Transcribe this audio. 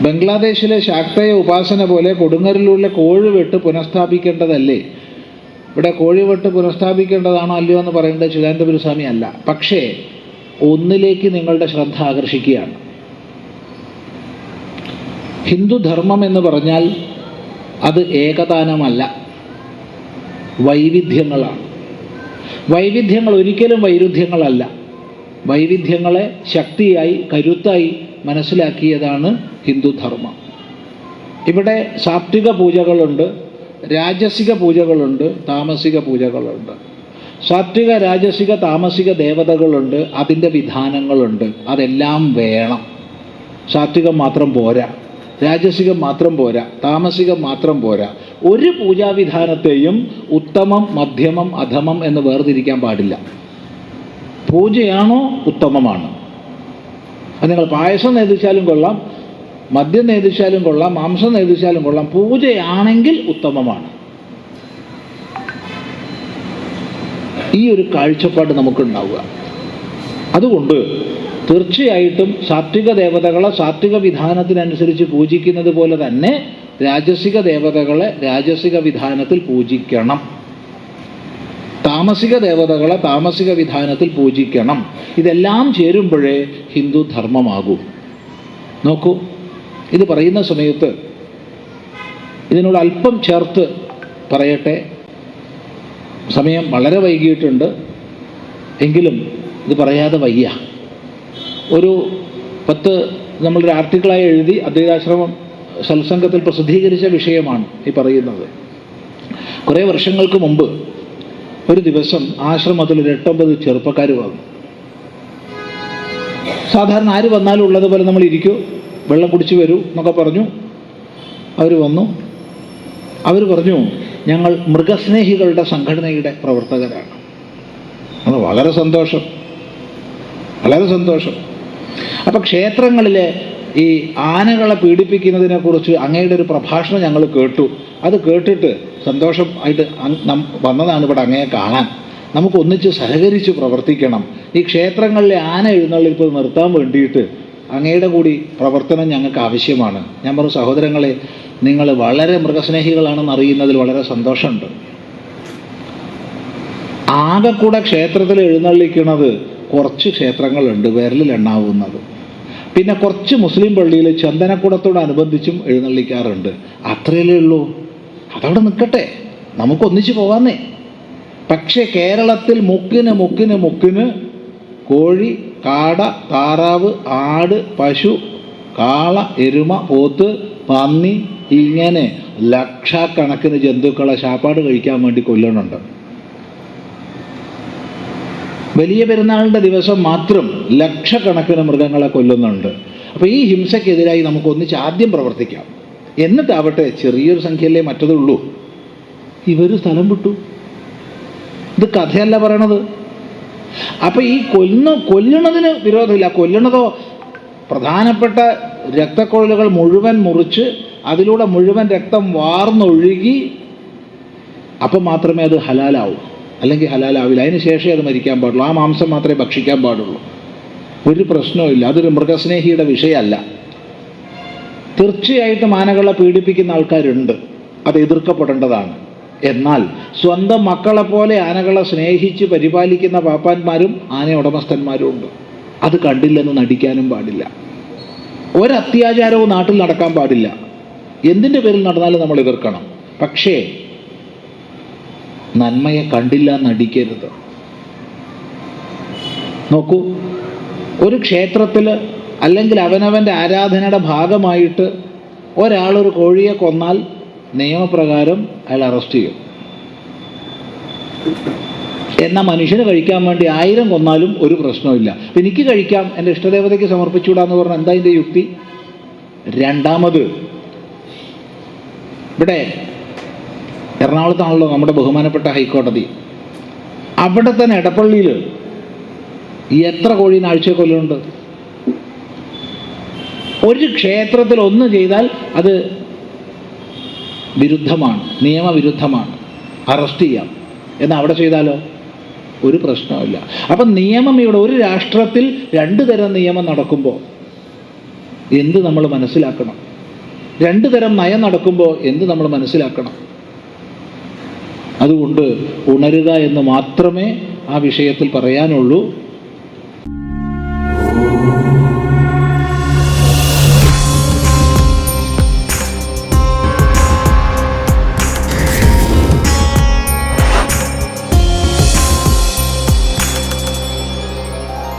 ബംഗ്ലാദേശിലെ ശാക്തേയ ഉപാസന പോലെ കൊടുങ്ങല്ലൂരിലെ കോഴിവെട്ട് പുനഃസ്ഥാപിക്കേണ്ടതല്ലേ? ഇവിടെ കോഴിവെട്ട് പുനഃസ്ഥാപിക്കേണ്ടതാണോ അല്ലയോ എന്ന് പറയുന്നത് ചിദാനന്ദപുരസ്വാമി അല്ല. പക്ഷേ ഒന്നിലേക്ക് നിങ്ങളുടെ ശ്രദ്ധ ആകർഷിക്കുകയാണ്. ഹിന്ദുധർമ്മം എന്ന് പറഞ്ഞാൽ അത് ഏകതാനമല്ല, വൈവിധ്യങ്ങളാണ്. വൈവിധ്യങ്ങൾ ഒരിക്കലും വൈരുദ്ധ്യങ്ങളല്ല. വൈവിധ്യങ്ങളെ ശക്തിയായി കരുത്തായി മനസ്സിലാക്കിയതാണ് ഹിന്ദുധർമ്മം. ഇവിടെ സാത്വിക പൂജകളുണ്ട്, രാജസിക പൂജകളുണ്ട്, താമസിക പൂജകളുണ്ട്. സാത്വിക, രാജസിക, താമസിക ദേവതകളുണ്ട്, അതിൻ്റെ വിധാനങ്ങളുണ്ട്. അതെല്ലാം വേണം. സാത്വികം മാത്രം പോരാ, രാജസികം മാത്രം പോരാ, താമസികം മാത്രം പോരാ. ഒരു പൂജാവിധാനത്തെയും ഉത്തമം, മധ്യമം, അധമം എന്ന് വേർതിരിക്കാൻ പാടില്ല. പൂജയാണോ ഉത്തമമാണ്. അത് നിങ്ങൾ പായസം നേദിച്ചാലും കൊള്ളാം, മദ്യം നേദിച്ചാലും കൊള്ളാം, മാംസം നേദിച്ചാലും കൊള്ളാം. പൂജയാണെങ്കിൽ ഉത്തമമാണ്. ഈ ഒരു കാഴ്ചപ്പാട് നമുക്കുണ്ടാവുക. അതുകൊണ്ട് തീർച്ചയായിട്ടും സാത്വിക ദേവതകളെ സാത്വിക വിധാനത്തിനനുസരിച്ച് പൂജിക്കുന്നത് പോലെ തന്നെ രാജസിക ദേവതകളെ രാജസിക വിധാനത്തിൽ പൂജിക്കണം. താമസിക ദേവതകളെ താമസിക വിധാനത്തിൽ പൂജിക്കണം. ഇതെല്ലാം ചേരുമ്പോഴേ ഹിന്ദു ധർമ്മമാകൂ. നോക്കൂ, ഇത് പറയുന്ന സമയത്ത് ഇതിനോട് അല്പം ചേർത്ത് പറയട്ടെ. സമയം വളരെ വൈകിയിട്ടുണ്ട്, എങ്കിലും ഇത് പറയാതെ വയ്യ. ഒരു 10 നമ്മളൊരു ആർട്ടിക്കിളായി എഴുതി അദ്വൈതാശ്രമം സത്സംഗത്തിൽ പ്രസിദ്ധീകരിച്ച വിഷയമാണ് ഈ പറയുന്നത്. കുറേ വർഷങ്ങൾക്ക് മുമ്പ് ഒരു ദിവസം ആശ്രമത്തിൽ ഒരു 8-9 ചെറുപ്പക്കാർ വന്നു. സാധാരണ ആര് വന്നാലും ഉള്ളതുപോലെ നമ്മൾ ഇരിക്കൂ, വെള്ളം കുടിച്ചു വരൂ എന്നൊക്കെ പറഞ്ഞു. അവർ വന്നു. അവർ പറഞ്ഞു, ഞങ്ങൾ മൃഗസ്നേഹികളുടെ സംഘടനയുടെ പ്രവർത്തകരാണ്. അത് വളരെ സന്തോഷം, വളരെ സന്തോഷം. അപ്പം ക്ഷേത്രങ്ങളിലെ ഈ ആനകളെ പീഡിപ്പിക്കുന്നതിനെക്കുറിച്ച് അങ്ങയുടെ ഒരു പ്രഭാഷണം ഞങ്ങൾ കേട്ടു. അത് കേട്ടിട്ട് സന്തോഷം ആയിട്ട് വന്നതാണ് ഇവിടെ അങ്ങയെ കാണാൻ. നമുക്ക് ഒന്നിച്ച് സഹകരിച്ച് പ്രവർത്തിക്കണം. ഈ ക്ഷേത്രങ്ങളിലെ ആന എഴുന്നള്ളിപ്പ് നിർത്താൻ വേണ്ടിയിട്ട് അങ്ങയുടെ കൂടി പ്രവർത്തനം ഞങ്ങൾക്ക് ആവശ്യമാണ്. ഞാൻ പറഞ്ഞു, സഹോദരങ്ങളെ, നിങ്ങൾ വളരെ മൃഗസ്നേഹികളാണെന്ന് അറിയുന്നതിൽ വളരെ സന്തോഷമുണ്ട്. ആകെ കൂടെ ക്ഷേത്രത്തിൽ എഴുന്നള്ളിക്കുന്നത് കുറച്ച് ക്ഷേത്രങ്ങളുണ്ട്, വിരലിൽ എണ്ണാവുന്നത്. പിന്നെ കുറച്ച് മുസ്ലിം പള്ളിയിൽ ചന്ദനക്കുടത്തോടനുബന്ധിച്ചും എഴുന്നള്ളിക്കാറുണ്ട്. അത്രയല്ലേ ഉള്ളൂ. അതവിടെ നിൽക്കട്ടെ, നമുക്കൊന്നിച്ച് പോകാന്നേ. പക്ഷേ കേരളത്തിൽ മുക്കിന് കോഴി, കാട, താറാവ്, ആട്, പശു, കാള, എരുമ, പോത്ത്, പന്നി, ഇങ്ങനെ ലക്ഷക്കണക്കിന് ജന്തുക്കളെ ശാപ്പാട് കഴിക്കാൻ വേണ്ടി കൊല്ലുന്നുണ്ട്. വലിയ പെരുന്നാളിൻ്റെ ദിവസം മാത്രം ലക്ഷക്കണക്കിന് മൃഗങ്ങളെ കൊല്ലുന്നുണ്ട്. അപ്പോൾ ഈ ഹിംസയ്ക്കെതിരായി നമുക്ക് ഒന്നിച്ച് ആദ്യം പ്രവർത്തിക്കാം. എന്നിട്ടാവട്ടെ, ചെറിയൊരു സംഖ്യയല്ലേ മറ്റതുള്ളൂ. ഇവർ സ്ഥലം വിട്ടു. ഇത് കഥയല്ല പറയണത്. അപ്പം ഈ കൊല്ലുന്നതിന് വിരോധമില്ല. കൊല്ലുന്നതോ പ്രധാനപ്പെട്ട രക്തക്കൊഴലുകൾ മുഴുവൻ മുറിച്ച് അതിലൂടെ മുഴുവൻ രക്തം വാർന്നൊഴുകി, അപ്പം മാത്രമേ അത് ഹലാലാവൂ. അല്ലെങ്കിൽ ഹലാലാവില്ല. അതിന് ശേഷമേ അത് മരിക്കാൻ പാടുള്ളൂ. ആ മാംസം മാത്രമേ ഭക്ഷിക്കാൻ പാടുള്ളൂ. ഒരു പ്രശ്നവുമില്ല. അതൊരു മൃഗസ്നേഹിയുടെ വിഷയമല്ല. തീർച്ചയായിട്ടും ആനകളെ പീഡിപ്പിക്കുന്ന ആൾക്കാരുണ്ട്, അത് എതിർക്കപ്പെടേണ്ടതാണ്. എന്നാൽ സ്വന്തം മക്കളെ പോലെ ആനകളെ സ്നേഹിച്ച് പരിപാലിക്കുന്ന പാപ്പാന്മാരും ആന ഉടമസ്ഥന്മാരും ഉണ്ട്. അത് കണ്ടില്ലെന്ന് നടിക്കാനും പാടില്ല. ഒരത്യാചാരവും നാട്ടിൽ നടക്കാൻ പാടില്ല. എന്തിൻ്റെ പേരിൽ നടന്നാലും നമ്മൾ എതിർക്കണം. പക്ഷേ നന്മയെ കണ്ടില്ല നടിക്കരുത്. നോക്കൂ, ഒരു ക്ഷേത്രത്തിൽ അല്ലെങ്കിൽ അവനവൻ്റെ ആരാധനയുടെ ഭാഗമായിട്ട് ഒരാളൊരു കോഴിയെ കൊന്നാൽ നിയമപ്രകാരം അയാൾ അറസ്റ്റ് ചെയ്യും. എന്നാൽ മനുഷ്യന് കഴിക്കാൻ വേണ്ടി 1000 കൊന്നാലും ഒരു പ്രശ്നമില്ല. എനിക്ക് കഴിക്കാം, എൻ്റെ ഇഷ്ടദേവതയ്ക്ക് സമർപ്പിച്ചുകൂടാന്ന് പറഞ്ഞാൽ എന്താ ഇതിൻ്റെ യുക്തി? രണ്ടാമത്, ഇവിടെ എറണാകുളത്താണല്ലോ നമ്മുടെ ബഹുമാനപ്പെട്ട ഹൈക്കോടതി. അവിടെ തന്നെ എടപ്പള്ളിയിൽ എത്ര കോഴീനെ ആഴ്ച കൊല്ലുന്നുണ്ട്? ഒരു ക്ഷേത്രത്തിൽ ഒന്ന് ചെയ്താൽ അത് വിരുദ്ധമാണ്, നിയമവിരുദ്ധമാണ്, അറസ്റ്റ് ചെയ്യാം. എന്നാൽ അവിടെ ചെയ്താലോ ഒരു പ്രശ്നമില്ല. അപ്പം നിയമം ഇവിടെ ഒരു രാഷ്ട്രത്തിൽ 2 തരം നിയമം നടക്കുമ്പോൾ എന്ത് നമ്മൾ മനസ്സിലാക്കണം? രണ്ടു തരം നയം നടക്കുമ്പോൾ എന്ത് നമ്മൾ മനസ്സിലാക്കണം? അതുകൊണ്ട് ഉണരുക എന്ന് മാത്രമേ ആ വിഷയത്തിൽ പറയാനുള്ളൂ.